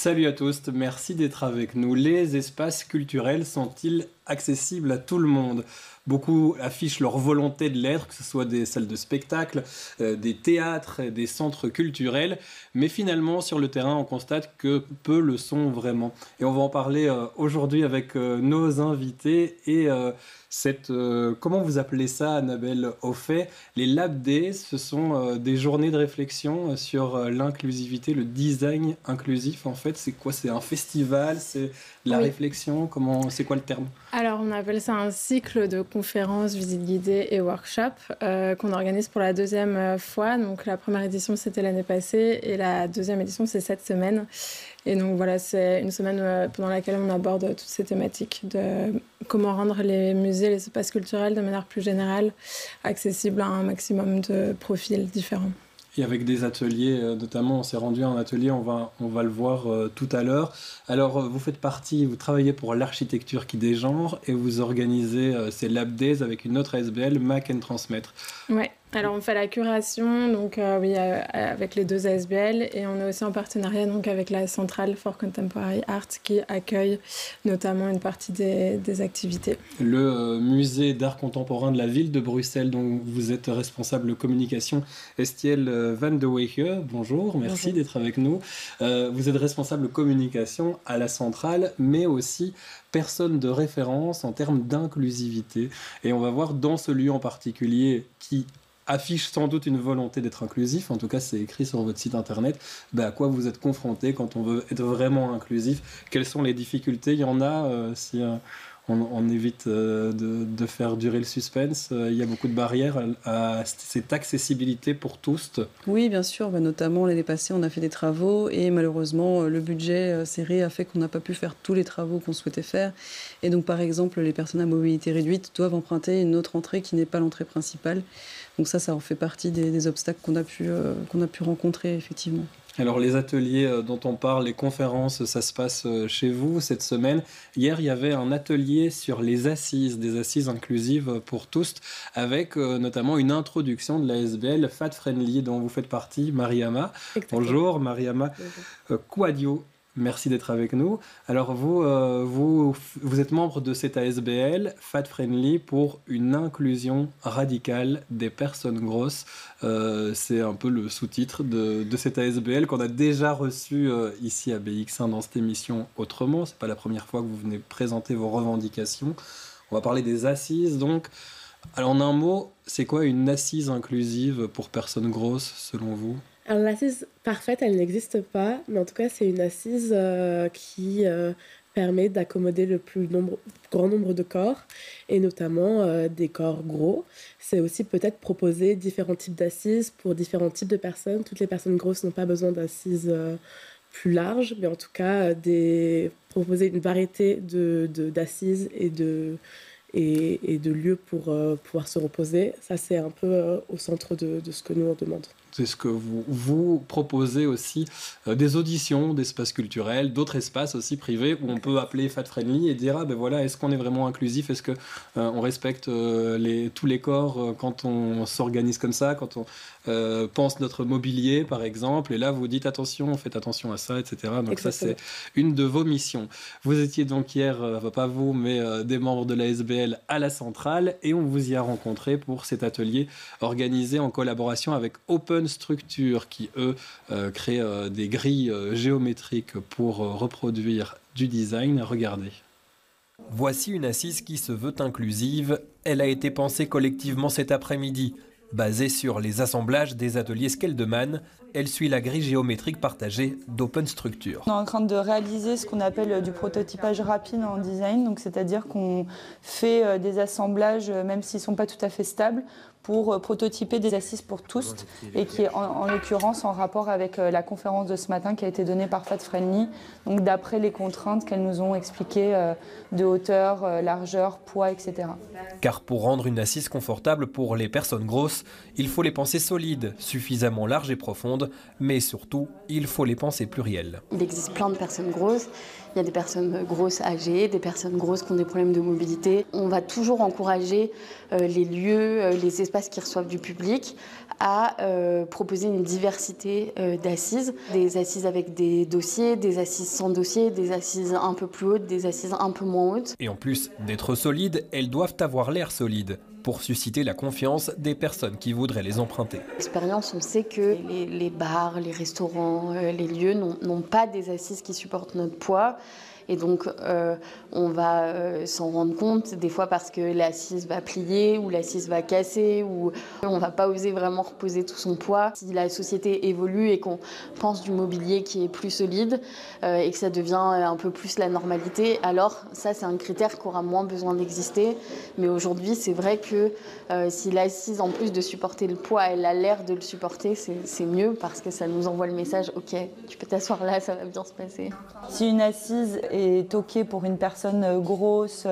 Salut à tous, merci d'être avec nous. Les espaces culturels sont-ils accessibles à tout le monde? Beaucoup affichent leur volonté de l'être, que ce soit des salles de spectacle, des théâtres, des centres culturels, mais finalement sur le terrain on constate que peu le sont vraiment. Et on va en parler aujourd'hui avec nos invités et comment vous appelez ça, Annabelle Offet? Les Lab Days, ce sont des journées de réflexion sur l'inclusivité, le design inclusif. En fait, c'est quoi? C'est un festival? C'est de la réflexion? C'est quoi le terme? Alors, on appelle ça un cycle de conférences, visites guidées et workshops qu'on organise pour la deuxième fois. Donc, la première édition, c'était l'année passée et la deuxième édition, c'est cette semaine. Et donc, voilà, c'est une semaine pendant laquelle on aborde toutes ces thématiques de comment rendre les musées, les espaces culturels de manière plus générale accessibles à un maximum de profils différents. Et avec des ateliers, notamment, on s'est rendu à un atelier, on va le voir tout à l'heure. Alors, vous travaillez pour l'architecture qui dégenre et vous organisez ces Lab Days avec une autre ASBL, Mac & Transmettre. Ouais. Alors on fait la curation donc avec les deux ASBL et on est aussi en partenariat donc avec la Centrale for Contemporary Art qui accueille notamment une partie des activités. Le musée d'art contemporain de la ville de Bruxelles dont vous êtes responsable communication, Estielle Van de Weyhe, bonjour, merci d'être avec nous. Vous êtes responsable communication à la Centrale mais aussi personne de référence en termes d'inclusivité et on va voir dans ce lieu en particulier qui affiche sans doute une volonté d'être inclusif, en tout cas c'est écrit sur votre site internet, à quoi vous êtes confronté quand on veut être vraiment inclusif, quelles sont les difficultés, il y en a, si on évite de faire durer le suspense, il y a beaucoup de barrières à cette accessibilité pour tous. Oui bien sûr, notamment l'année passée on a fait des travaux et malheureusement le budget serré a fait qu'on n'a pas pu faire tous les travaux qu'on souhaitait faire et donc par exemple les personnes à mobilité réduite doivent emprunter une autre entrée qui n'est pas l'entrée principale. Donc ça en fait partie des obstacles qu'on a pu rencontrer effectivement. Alors les ateliers dont on parle, les conférences, ça se passe chez vous cette semaine. Hier, il y avait un atelier sur les assises, des assises inclusives pour tous, avec notamment une introduction de l'ASBL Fat Friendly dont vous faites partie, Mariama. Exactement. Bonjour Mariama Kouadio. Merci d'être avec nous. Alors vous êtes membre de cette ASBL Fat Friendly pour une inclusion radicale des personnes grosses. C'est un peu le sous-titre de cette ASBL qu'on a déjà reçu ici à BX1 dans cette émission Autrement. C'est pas la première fois que vous venez présenter vos revendications. On va parler des assises donc. Alors en un mot, c'est quoi une assise inclusive pour personnes grosses selon vous ? Alors l'assise parfaite, elle n'existe pas, mais en tout cas c'est une assise qui permet d'accommoder le plus grand nombre de corps, et notamment des corps gros. C'est aussi peut-être proposer différents types d'assises pour différents types de personnes. Toutes les personnes grosses n'ont pas besoin d'assises plus larges, mais en tout cas proposer une variété d'assises et de lieux pour pouvoir se reposer. Ça c'est un peu au centre de ce que nous on demande. C'est ce que vous proposez aussi des auditions d'espaces culturels, d'autres espaces aussi privés où on peut appeler Fat Friendly et dire est-ce qu'on est vraiment inclusif, est-ce que on respecte tous les corps quand on s'organise comme ça, quand on pense notre mobilier par exemple, et là vous dites faites attention à ça, etc. Donc exactement. Ça c'est une de vos missions. Vous étiez donc hier, pas vous, mais des membres de l'ASBL à la Centrale et on vous y a rencontré pour cet atelier organisé en collaboration avec Open Structure qui, eux, créent des grilles géométriques pour reproduire du design. Regardez. Voici une assise qui se veut inclusive. Elle a été pensée collectivement cet après-midi. Basée sur les assemblages des ateliers Skeldeman, elle suit la grille géométrique partagée d'Open Structure. On est en train de réaliser ce qu'on appelle du prototypage rapide en design, donc c'est-à-dire qu'on fait des assemblages, même s'ils ne sont pas tout à fait stables, pour prototyper des assises pour tous et qui est en l'occurrence en rapport avec la conférence de ce matin qui a été donnée par Fat Friendly, donc d'après les contraintes qu'elles nous ont expliquées de hauteur, largeur, poids, etc. Car pour rendre une assise confortable pour les personnes grosses, il faut les penser solides, suffisamment larges et profondes, mais surtout, il faut les penser plurielles. Il existe plein de personnes grosses. Il y a des personnes grosses âgées, des personnes grosses qui ont des problèmes de mobilité. On va toujours encourager les lieux, les espaces espaces qui reçoivent du public à proposer une diversité d'assises. Des assises avec des dossiers, des assises sans dossier, des assises un peu plus hautes, des assises un peu moins hautes. Et en plus d'être solides, elles doivent avoir l'air solides pour susciter la confiance des personnes qui voudraient les emprunter. L'expérience, on sait que les bars, les restaurants, les lieux n'ont pas des assises qui supportent notre poids. Et donc, on va s'en rendre compte, des fois parce que l'assise va plier ou l'assise va casser ou on ne va pas oser vraiment reposer tout son poids. Si la société évolue et qu'on pense du mobilier qui est plus solide et que ça devient un peu plus la normalité, alors ça, c'est un critère qui aura moins besoin d'exister. Mais aujourd'hui, c'est vrai que si l'assise, en plus de supporter le poids, elle a l'air de le supporter, c'est mieux parce que ça nous envoie le message « Ok, tu peux t'asseoir là, ça va bien se passer ». Si une assise est OK pour une personne grosse,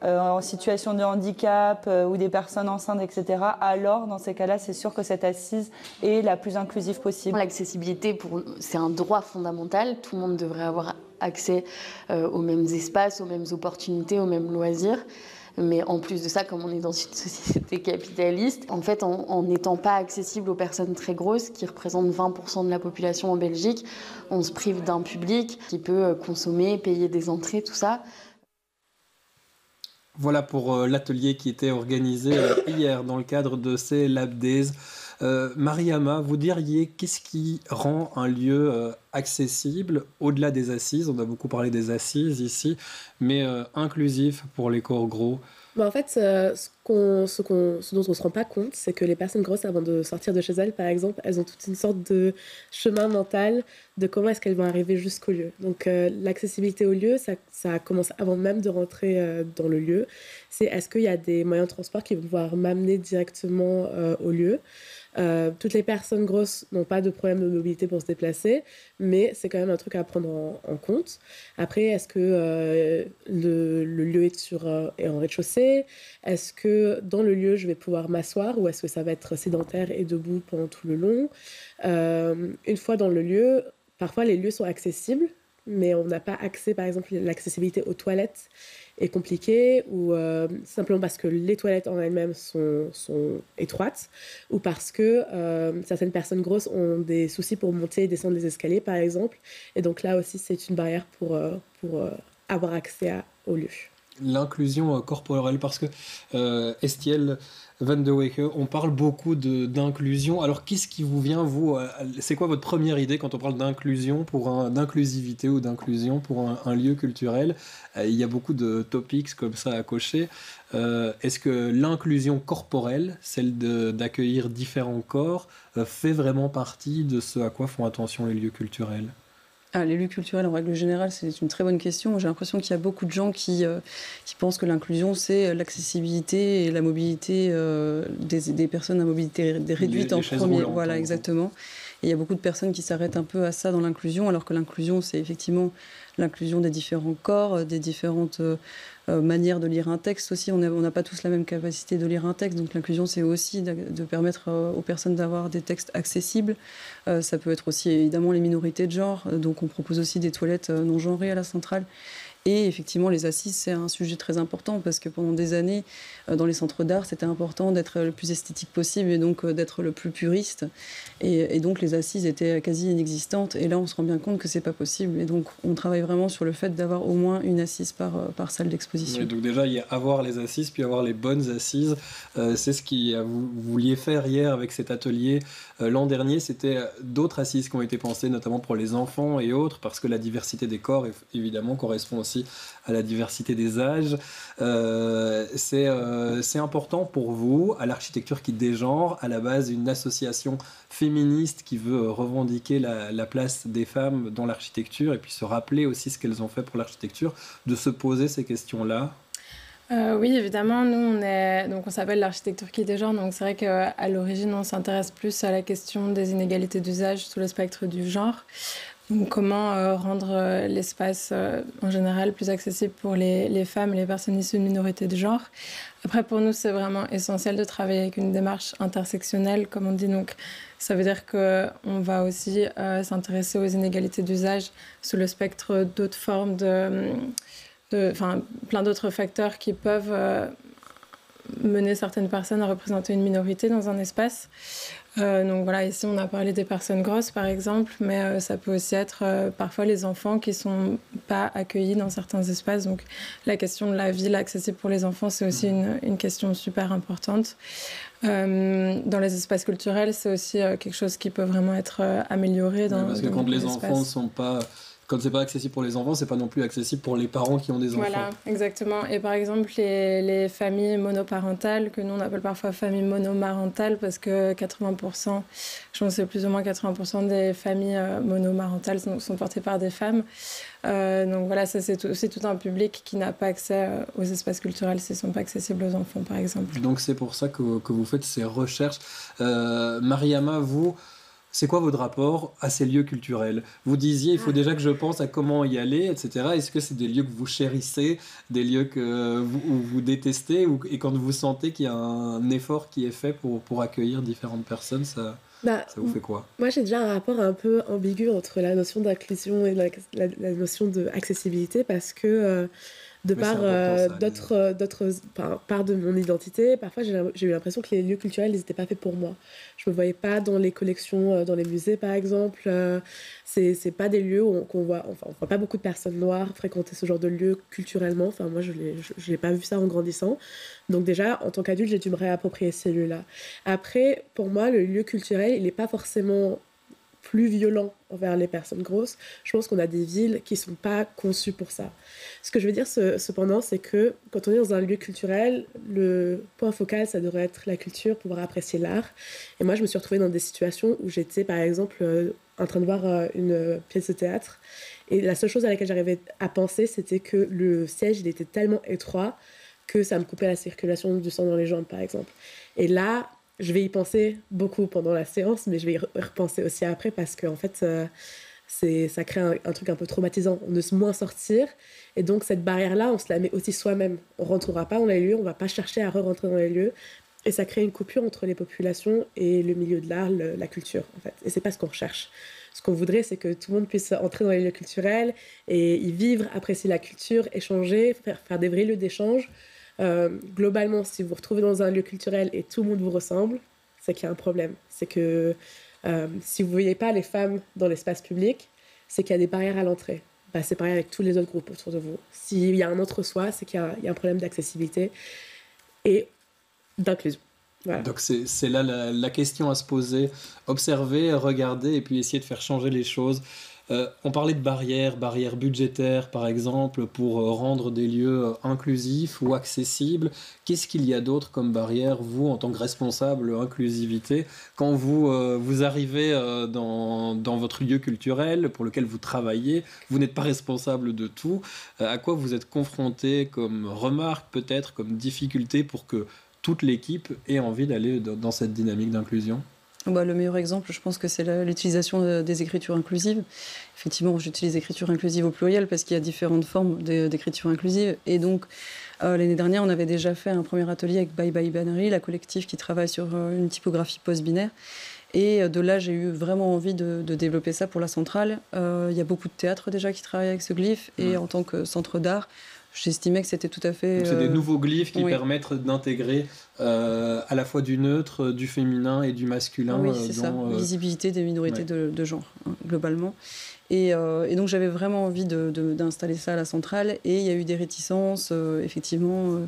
en situation de handicap ou des personnes enceintes, etc., alors dans ces cas-là, c'est sûr que cette assise est la plus inclusive possible. L'accessibilité, c'est un droit fondamental. Tout le monde devrait avoir accès aux mêmes espaces, aux mêmes opportunités, aux mêmes loisirs. Mais en plus de ça, comme on est dans une société capitaliste, en fait, en n'étant pas accessible aux personnes très grosses, qui représentent 20% de la population en Belgique, on se prive d'un public qui peut consommer, payer des entrées, tout ça. Voilà pour l'atelier qui était organisé hier dans le cadre de ces Lab Days. Mariama, vous diriez qu'est-ce qui rend un lieu accessible au-delà des assises? On a beaucoup parlé des assises ici, mais inclusif pour les corps gros. En fait, ce dont on ne se rend pas compte, c'est que les personnes grosses, avant de sortir de chez elles, par exemple, elles ont toute une sorte de chemin mental de comment est-ce qu'elles vont arriver jusqu'au lieu. Donc, l'accessibilité au lieu, ça commence avant même de rentrer dans le lieu. C'est est-ce qu'il y a des moyens de transport qui vont pouvoir m'amener directement au lieu. Toutes les personnes grosses n'ont pas de problème de mobilité pour se déplacer, mais c'est quand même un truc à prendre en compte. Après, est-ce que le lieu est en rez-de-chaussée? Est-ce que dans le lieu, je vais pouvoir m'asseoir ou est-ce que ça va être sédentaire et debout pendant tout le long? Une fois dans le lieu, parfois les lieux sont accessibles, mais on n'a pas accès, par exemple, l'accessibilité aux toilettes est compliqué ou simplement parce que les toilettes en elles-mêmes sont étroites ou parce que certaines personnes grosses ont des soucis pour monter et descendre les escaliers, par exemple. Et donc là aussi, c'est une barrière pour avoir accès au lieu. L'inclusion corporelle, parce que Estienne Van de Weke, on parle beaucoup d'inclusion. Alors, qu'est-ce qui vous vient, vous c'est quoi votre première idée quand on parle d'inclusion, d'inclusivité ou d'inclusion pour un lieu culturel? Il y a beaucoup de topics comme ça à cocher. Est-ce que l'inclusion corporelle, celle d'accueillir différents corps, fait vraiment partie de ce à quoi font attention les lieux culturels? Les lieux culturels, en règle générale, c'est une très bonne question. J'ai l'impression qu'il y a beaucoup de gens qui pensent que l'inclusion, c'est l'accessibilité et la mobilité des personnes à mobilité réduite en premier. Voilà, exactement. Et il y a beaucoup de personnes qui s'arrêtent un peu à ça dans l'inclusion, alors que l'inclusion, c'est effectivement l'inclusion des différents corps, des différentes manière de lire un texte aussi. On n'a pas tous la même capacité de lire un texte, donc l'inclusion, c'est aussi de permettre aux personnes d'avoir des textes accessibles. Ça peut être aussi évidemment les minorités de genre, donc on propose aussi des toilettes non genrées à la centrale. Et effectivement, les assises, c'est un sujet très important parce que pendant des années, dans les centres d'art, c'était important d'être le plus esthétique possible et donc d'être le plus puriste. Et donc, les assises étaient quasi inexistantes. Et là, on se rend bien compte que c'est pas possible. Et donc, on travaille vraiment sur le fait d'avoir au moins une assise par salle d'exposition. Oui, donc déjà, il y a avoir les assises, puis avoir les bonnes assises. C'est ce que vous vouliez faire hier avec cet atelier. L'an dernier, c'était d'autres assises qui ont été pensées, notamment pour les enfants et autres, parce que la diversité des corps, évidemment, correspond aussi à la diversité des âges. C'est important pour vous, à l'Architecture qui dégenre, à la base une association féministe qui veut revendiquer la place des femmes dans l'architecture et puis se rappeler aussi ce qu'elles ont fait pour l'architecture, de se poser ces questions-là. Oui, évidemment, nous on s'appelle l'Architecture qui dégenre, donc c'est vrai qu'à l'origine on s'intéresse plus à la question des inégalités d'usage sous le spectre du genre. Donc, comment rendre l'espace en général plus accessible pour les femmes et les personnes issues de minorités de genre. Après, pour nous, c'est vraiment essentiel de travailler avec une démarche intersectionnelle, comme on dit. Donc, ça veut dire qu'on va aussi s'intéresser aux inégalités d'usage sous le spectre d'autres formes plein d'autres facteurs qui peuvent mener certaines personnes à représenter une minorité dans un espace. Donc voilà, ici on a parlé des personnes grosses par exemple, mais ça peut aussi être parfois les enfants qui ne sont pas accueillis dans certains espaces. Donc la question de la ville accessible pour les enfants, c'est aussi une question super importante. Dans les espaces culturels, c'est aussi quelque chose qui peut vraiment être amélioré. Parce que quand les enfants ne sont pas... Quand c'est pas accessible pour les enfants, c'est pas non plus accessible pour les parents qui ont des enfants. Voilà, exactement. Et par exemple, les familles monoparentales, que nous on appelle parfois familles monomarentales, parce que 80%, je pense que c'est plus ou moins 80% des familles monomarentales sont portées par des femmes. Donc voilà, ça c'est aussi tout un public qui n'a pas accès aux espaces culturels s'ils ne sont pas accessibles aux enfants, par exemple. Donc c'est pour ça que vous faites ces recherches. Mariama, vous... C'est quoi votre rapport à ces lieux culturels ? Vous disiez, il faut déjà que je pense à comment y aller, etc. Est-ce que c'est des lieux que vous chérissez, des lieux que vous détestez, et quand vous sentez qu'il y a un effort qui est fait pour accueillir différentes personnes, ça vous fait quoi ? Moi, j'ai déjà un rapport un peu ambigu entre la notion d'inclusion et la notion d'accessibilité, parce que... de par part de mon identité, parfois j'ai eu l'impression que les lieux culturels n'étaient pas faits pour moi. Je me voyais pas dans les collections, dans les musées par exemple. C'est pas des lieux où on voit pas beaucoup de personnes noires fréquenter ce genre de lieux culturellement. Enfin, moi, je l'ai pas vu ça en grandissant. Donc déjà, en tant qu'adulte, j'ai dû me réapproprier ces lieux-là. Après, pour moi, le lieu culturel, il n'est pas forcément plus violent envers les personnes grosses. Je pense qu'on a des villes qui ne sont pas conçues pour ça. Ce que je veux dire cependant, c'est que quand on est dans un lieu culturel, le point focal, ça devrait être la culture, pouvoir apprécier l'art. Et moi, je me suis retrouvée dans des situations où j'étais, par exemple, en train de voir une pièce de théâtre. Et la seule chose à laquelle j'arrivais à penser, c'était que le siège, il était tellement étroit que ça me coupait la circulation du sang dans les jambes, par exemple. Et là, je vais y penser beaucoup pendant la séance, mais je vais y repenser aussi après parce qu'en fait, ça crée un truc un peu traumatisant. On ose moins sortir et donc cette barrière-là, on se la met aussi soi-même. On ne rentrera pas dans les lieux, on ne va pas chercher à re-rentrer dans les lieux et ça crée une coupure entre les populations et le milieu de l'art, la culture en fait. Et ce n'est pas ce qu'on recherche. Ce qu'on voudrait, c'est que tout le monde puisse entrer dans les lieux culturels et y vivre, apprécier la culture, échanger, faire des vrais lieux d'échange. Globalement, si vous vous retrouvez dans un lieu culturel et tout le monde vous ressemble, c'est qu'il y a un problème. C'est que si vous ne voyez pas les femmes dans l'espace public, c'est qu'il y a des barrières à l'entrée. C'est pareil avec tous les autres groupes autour de vous. S'il y a un entre-soi, c'est qu'il y a un problème d'accessibilité et d'inclusion. Voilà. Donc c'est là la question à se poser, observer, regarder et puis essayer de faire changer les choses. On parlait de barrières budgétaires par exemple pour rendre des lieux inclusifs ou accessibles. Qu'est-ce qu'il y a d'autre comme barrière, vous en tant que responsable inclusivité, quand vous arrivez dans votre lieu culturel pour lequel vous travaillez, vous n'êtes pas responsable de tout, à quoi vous êtes confronté comme remarque peut-être, comme difficulté pour que toute l'équipe ait envie d'aller dans cette dynamique d'inclusion ? Le meilleur exemple, je pense que c'est l'utilisation des écritures inclusives. Effectivement, j'utilise l'écriture inclusive au pluriel parce qu'il y a différentes formes d'écriture inclusive. Et donc, l'année dernière, on avait déjà fait un premier atelier avec Bye Bye Bannery, la collective qui travaille sur une typographie post-binaire. Et de là, j'ai eu vraiment envie de développer ça pour la centrale. Il y a beaucoup de théâtres déjà qui travaillent avec ce glyphe. Et en tant que centre d'art, j'estimais que c'était tout à fait... Donc c'est des nouveaux glyphes qui permettent d'intégrer à la fois du neutre, du féminin et du masculin. Oui, c'est ça, visibilité des minorités de genre, globalement. Et donc j'avais vraiment envie d'installer ça à la centrale. Et il y a eu des réticences, effectivement,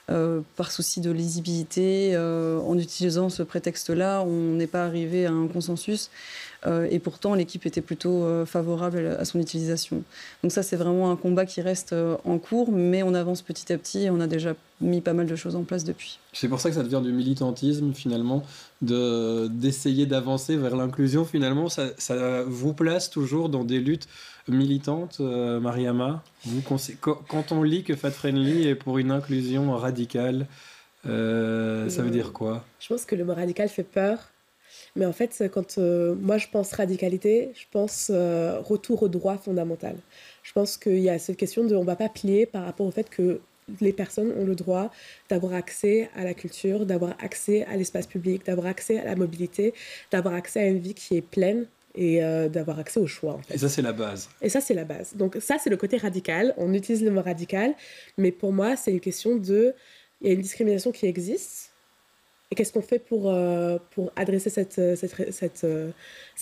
par souci de lisibilité. En utilisant ce prétexte-là, on n'est pas arrivé à un consensus. Et pourtant, l'équipe était plutôt favorable à son utilisation. Donc ça, c'est vraiment un combat qui reste en cours, mais on avance petit à petit et on a déjà mis pas mal de choses en place depuis. C'est pour ça que ça devient du militantisme, finalement, d'essayer d'avancer vers l'inclusion. Finalement, ça vous place toujours dans des luttes militantes, Mariama. Quand on lit que Fat Friendly est pour une inclusion radicale, ça veut dire quoi ? Je pense que le mot radical fait peur. Mais en fait, quand moi je pense radicalité, je pense retour au droit fondamental. Je pense qu'il y a cette question on ne va pas plier par rapport au fait que les personnes ont le droit d'avoir accès à la culture, d'avoir accès à l'espace public, d'avoir accès à la mobilité, d'avoir accès à une vie qui est pleine et d'avoir accès au choix. En fait. Et ça, c'est la base. Et ça, c'est la base. Donc ça, c'est le côté radical. On utilise le mot radical, mais pour moi, c'est une question de il y a une discrimination qui existe. Et qu'est-ce qu'on fait pour adresser cette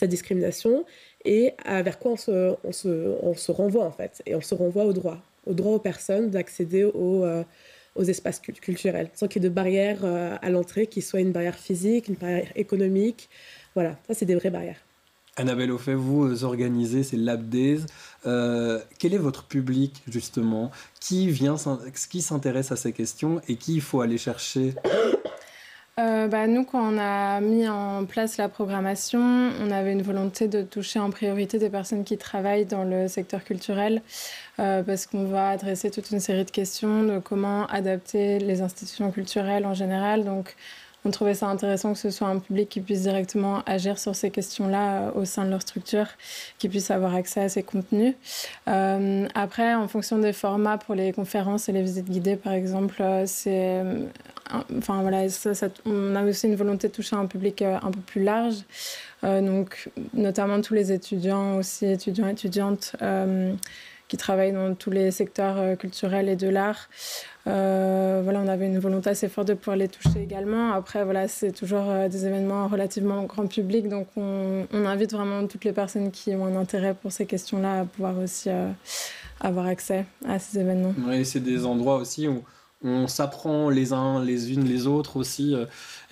discrimination et vers quoi on se renvoie en fait. Et on se renvoie au droit aux personnes d'accéder aux espaces culturels, sans qu'il y ait de barrière à l'entrée, qui soit une barrière physique, une barrière économique. Voilà, ça c'est des vraies barrières. Annabelle Offet, vous organisez ces Lab Days. Quel est votre public, justement? Qui s'intéresse à ces questions et qui il faut aller chercher? Nous, quand on a mis en place la programmation, on avait une volonté de toucher en priorité des personnes qui travaillent dans le secteur culturel, parce qu'on va adresser toute une série de questions de comment adapter les institutions culturelles en général. Donc, on trouvait ça intéressant que ce soit un public qui puisse directement agir sur ces questions-là au sein de leur structure, qui puisse avoir accès à ces contenus. Après, en fonction des formats pour les conférences et les visites guidées, par exemple, on a aussi une volonté de toucher un public un peu plus large. Donc, notamment tous les étudiants, étudiantes, qui travaillent dans tous les secteurs culturels et de l'art. On avait une volonté assez forte de pouvoir les toucher également. Après, c'est toujours des événements relativement grand public, donc on invite vraiment toutes les personnes qui ont un intérêt pour ces questions-là à pouvoir aussi avoir accès à ces événements. Oui, c'est des endroits aussi où on s'apprend les uns les unes les autres aussi.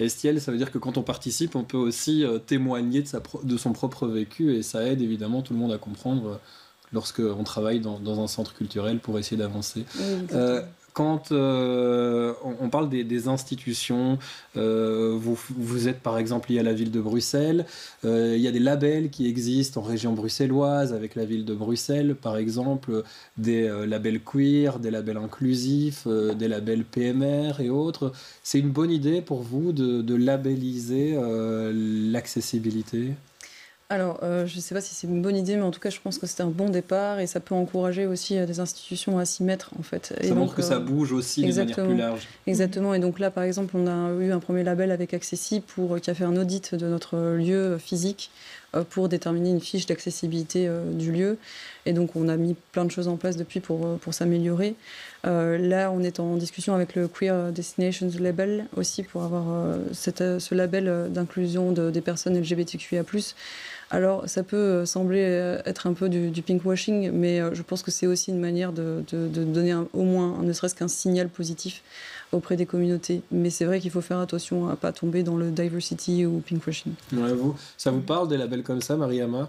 Estienne, ça veut dire que quand on participe, on peut aussi témoigner de son propre vécu, et ça aide évidemment tout le monde à comprendre lorsqu'on travaille dans un centre culturel pour essayer d'avancer. Oui, quand on parle des institutions, vous êtes par exemple lié à la ville de Bruxelles, il y a des labels qui existent en région bruxelloise avec la ville de Bruxelles, par exemple, des labels queer, des labels inclusifs, des labels PMR et autres. C'est une bonne idée pour vous de labelliser l'accessibilité ? Alors, je ne sais pas si c'est une bonne idée, mais en tout cas, je pense que c'est un bon départ et ça peut encourager aussi des institutions à s'y mettre, en fait. Ça montre que ça bouge aussi de manière plus large. Exactement. Et donc là, par exemple, on a eu un premier label avec Accessi qui a fait un audit de notre lieu physique pour déterminer une fiche d'accessibilité du lieu. Et donc, on a mis plein de choses en place depuis pour s'améliorer. Là, on est en discussion avec le Queer Destinations Label aussi pour avoir ce label d'inclusion des personnes LGBTQIA+. Alors, ça peut sembler être un peu du pinkwashing, mais je pense que c'est aussi une manière de donner au moins, ne serait-ce qu'un signal positif auprès des communautés. Mais c'est vrai qu'il faut faire attention à ne pas tomber dans le diversity ou pinkwashing. Ouais, ça vous parle des labels comme ça, Mariama ?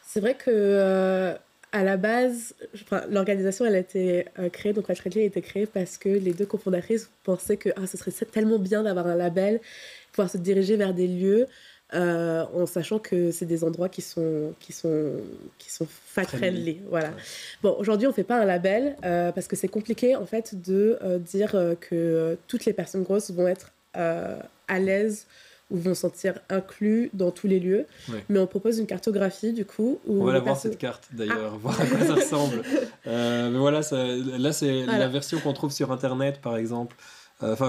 C'est vrai que à la base, l'organisation elle a été créée, donc Fat Friendly a été créée parce que les deux cofondatrices pensaient que ce serait tellement bien d'avoir un label, pouvoir se diriger vers des lieux en sachant que c'est des endroits qui sont fat friendly. Voilà. Bon, aujourd'hui on fait pas un label parce que c'est compliqué en fait de dire que toutes les personnes grosses vont être à l'aise ou vont se sentir inclus dans tous les lieux. Ouais. Mais on propose une cartographie, du coup. Où on va la voir, cette carte, d'ailleurs, voir à quoi ça ressemble. Mais voilà, là, c'est la version qu'on trouve sur Internet, par exemple.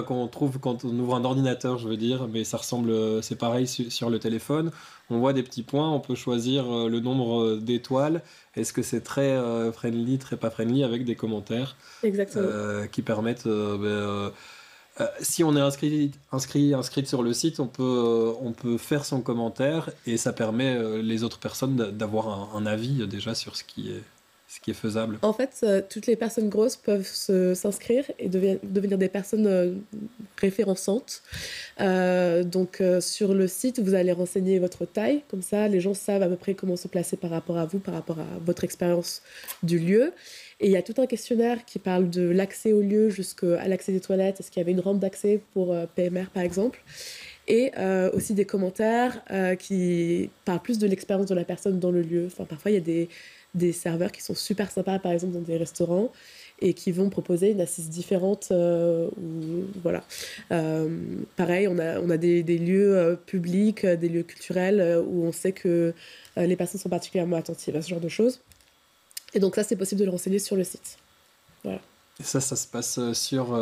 Qu'on trouve quand on ouvre un ordinateur, je veux dire, mais ça ressemble, c'est pareil sur le téléphone. On voit des petits points, on peut choisir le nombre d'étoiles. Est-ce que c'est très friendly, très pas friendly, avec des commentaires. Exactement. Qui permettent... si on est inscrit sur le site, on peut faire son commentaire et ça permet les autres personnes d'avoir un avis déjà sur ce qui est faisable. En fait, toutes les personnes grosses peuvent s'inscrire et devenir des personnes référençantes. Donc, sur le site, vous allez renseigner votre taille. Comme ça, les gens savent à peu près comment se placer par rapport à vous, par rapport à votre expérience du lieu. Et il y a tout un questionnaire qui parle de l'accès au lieu jusqu'à l'accès des toilettes. Est-ce qu'il y avait une rampe d'accès pour PMR, par exemple ? Et aussi des commentaires qui parlent plus de l'expérience de la personne dans le lieu. Enfin, parfois, il y a des serveurs qui sont super sympas, par exemple, dans des restaurants et qui vont proposer une assise différente. Voilà. Pareil, on a des lieux publics, des lieux culturels où on sait que les personnes sont particulièrement attentives à ce genre de choses. Et donc ça, c'est possible de le renseigner sur le site. Voilà. Et ça se passe sur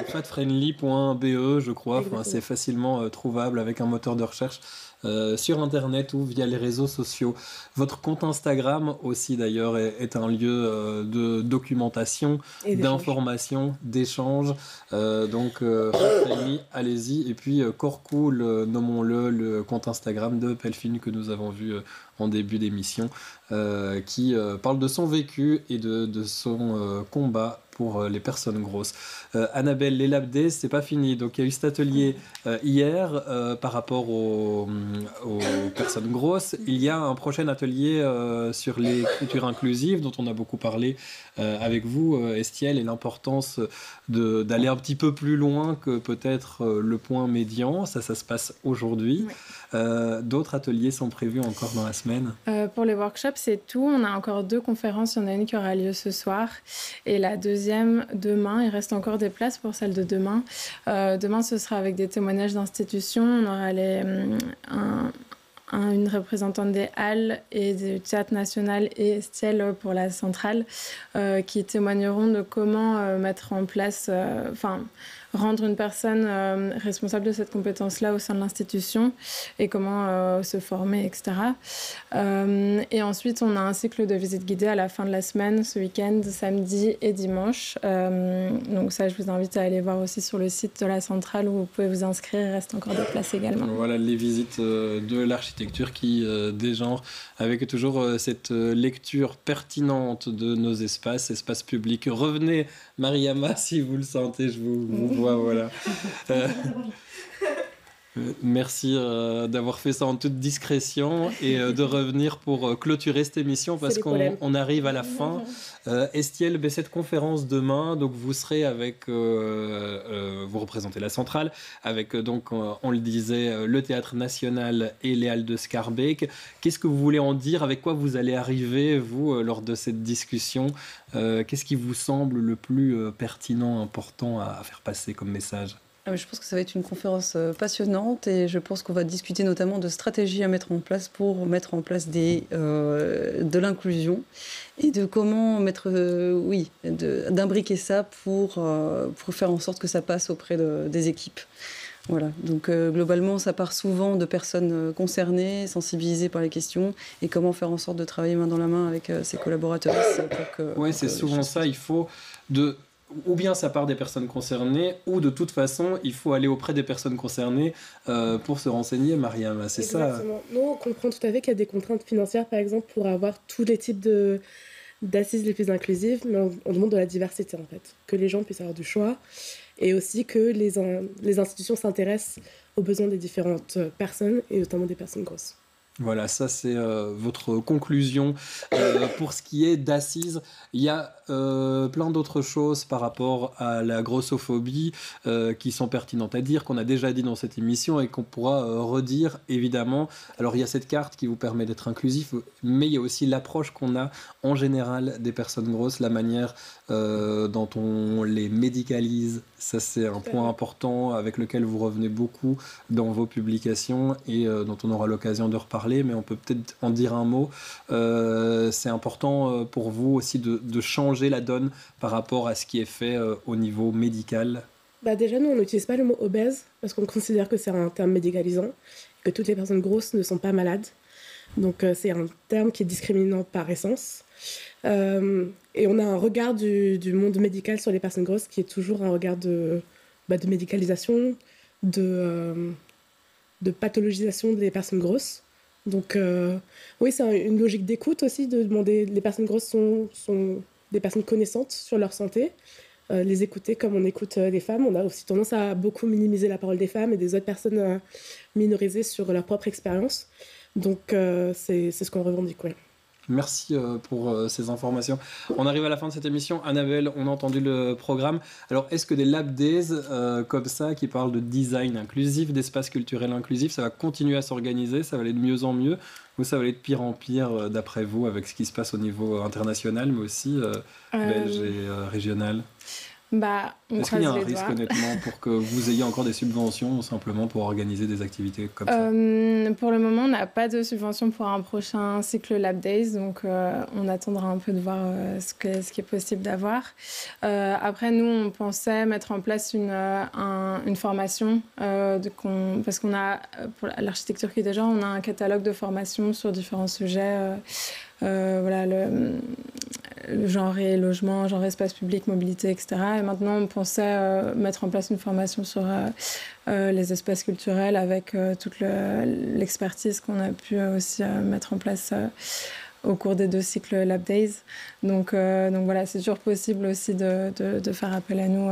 fatfriendly.be, je crois. Enfin, c'est facilement trouvable avec un moteur de recherche. sur Internet ou via les réseaux sociaux. Votre compte Instagram aussi d'ailleurs est un lieu de documentation, d'information, d'échange. Donc allez-y. Et puis Corcool, nommons-le, le compte Instagram de Pelfine que nous avons vu en début d'émission, qui parle de son vécu et de son combat pour les personnes grosses. Annabelle, les Lab Days, c'est pas fini. Donc il y a eu cet atelier hier par rapport aux personnes grosses. Il y a un prochain atelier sur l'écriture inclusive dont on a beaucoup parlé avec vous, Estielle, et l'importance d'aller un petit peu plus loin que peut-être le point médian. Ça se passe aujourd'hui. Oui. D'autres ateliers sont prévus encore dans la semaine. Pour les workshops, c'est tout. On a encore 2 conférences. Il y en a une qui aura lieu ce soir et la deuxième demain. Il reste encore des places pour celle de demain. Demain, ce sera avec des témoignages d'institutions. On aura une représentante des Halles et du Théâtre National et Estielle pour la centrale qui témoigneront de comment mettre en place, rendre une personne responsable de cette compétence-là au sein de l'institution et comment se former, etc. Et ensuite, on a un cycle de visites guidées à la fin de la semaine, ce week-end, samedi et dimanche. Donc ça, je vous invite à aller voir aussi sur le site de la centrale où vous pouvez vous inscrire. Il reste encore des places également. Voilà les visites de l'architecture qui dégenrent avec toujours cette lecture pertinente de nos espaces publics. Revenez, Mariama, si vous le sentez, je vous vois, voilà. Merci d'avoir fait ça en toute discrétion et de revenir pour clôturer cette émission parce qu'on arrive à la fin. Estielle, cette conférence demain, donc vous serez avec, vous représentez la centrale, avec donc, on le disait, le Théâtre National et les Halles de Schaerbeek. Qu'est-ce que vous voulez en dire? Avec quoi vous allez arriver, vous, lors de cette discussion? Qu'est-ce qui vous semble le plus pertinent, important à faire passer comme message? Je pense que ça va être une conférence passionnante et je pense qu'on va discuter notamment de stratégies à mettre en place pour mettre en place de l'inclusion et de comment d'imbriquer ça pour faire en sorte que ça passe auprès des équipes. Voilà. Donc globalement, ça part souvent de personnes concernées, sensibilisées par les questions et comment faire en sorte de travailler main dans la main avec ses collaborateurs. Oui, c'est souvent ça. Il faut ou bien ça part des personnes concernées, ou de toute façon, il faut aller auprès des personnes concernées pour se renseigner, Mariam. C'est exactement. Ça. Nous, on comprend tout à fait qu'il y a des contraintes financières, par exemple, pour avoir tous les types d'assises les plus inclusives, mais on demande de la diversité, en fait. Que les gens puissent avoir du choix, et aussi que les institutions s'intéressent aux besoins des différentes personnes, et notamment des personnes grosses. Voilà, ça c'est votre conclusion. Pour ce qui est d'Assises, il y a plein d'autres choses par rapport à la grossophobie qui sont pertinentes à dire, qu'on a déjà dit dans cette émission et qu'on pourra redire évidemment. Alors il y a cette carte qui vous permet d'être inclusif, mais il y a aussi l'approche qu'on a en général des personnes grosses, la manière dont on les médicalise. Ça c'est un point important avec lequel vous revenez beaucoup dans vos publications et dont on aura l'occasion de reparler. Mais on peut peut-être en dire un mot. C'est important pour vous aussi de changer la donne par rapport à ce qui est fait au niveau médical. Déjà, nous, on n'utilise pas le mot obèse parce qu'on considère que c'est un terme médicalisant, que toutes les personnes grosses ne sont pas malades. Donc, c'est un terme qui est discriminant par essence. Et on a un regard du monde médical sur les personnes grosses qui est toujours un regard de médicalisation, de pathologisation des personnes grosses. Donc, oui, c'est une logique d'écoute aussi, de demander. Les personnes grosses sont des personnes connaissantes sur leur santé, les écouter comme on écoute les femmes. On a aussi tendance à beaucoup minimiser la parole des femmes et des autres personnes minorisées sur leur propre expérience. Donc, c'est ce qu'on revendique, oui. Merci pour ces informations. On arrive à la fin de cette émission. Annabelle, on a entendu le programme. Alors, est-ce que des Lab Days comme ça, qui parlent de design inclusif, d'espace culturel inclusif, ça va continuer à s'organiser, ça va aller de mieux en mieux, ou ça va aller de pire en pire, d'après vous, avec ce qui se passe au niveau international, mais aussi belge et régional? On Est-ce qu'il y a croise un les risque, doigts. honnêtement, pour que vous ayez encore des subventions simplement pour organiser des activités comme ça? Pour le moment, on n'a pas de subvention pour un prochain cycle Lab Days, donc on attendra un peu de voir ce qui est possible d'avoir. Après, nous, on pensait mettre en place une formation, parce qu'on a, pour l'architecture qui est déjà, on a un catalogue de formations sur différents sujets. Voilà, le genre et logement, genre espace public, mobilité, etc. Et maintenant, on pensait mettre en place une formation sur les espaces culturels avec toute l'expertise qu'on a pu aussi mettre en place au cours des 2 cycles Lab Days. Donc voilà, c'est toujours possible aussi de faire appel à nous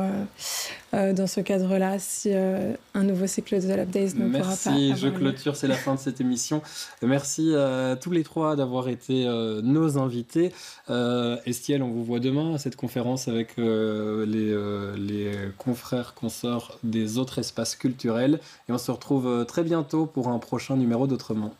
dans ce cadre-là si un nouveau cycle de Lab Days ne pourra pas Merci, je avoir lieu. clôture, c'est la fin de cette émission. Merci à tous les 3 d'avoir été nos invités. Estienne, on vous voit demain à cette conférence avec les confrères, consorts des autres espaces culturels. Et on se retrouve très bientôt pour un prochain numéro d'Autrement.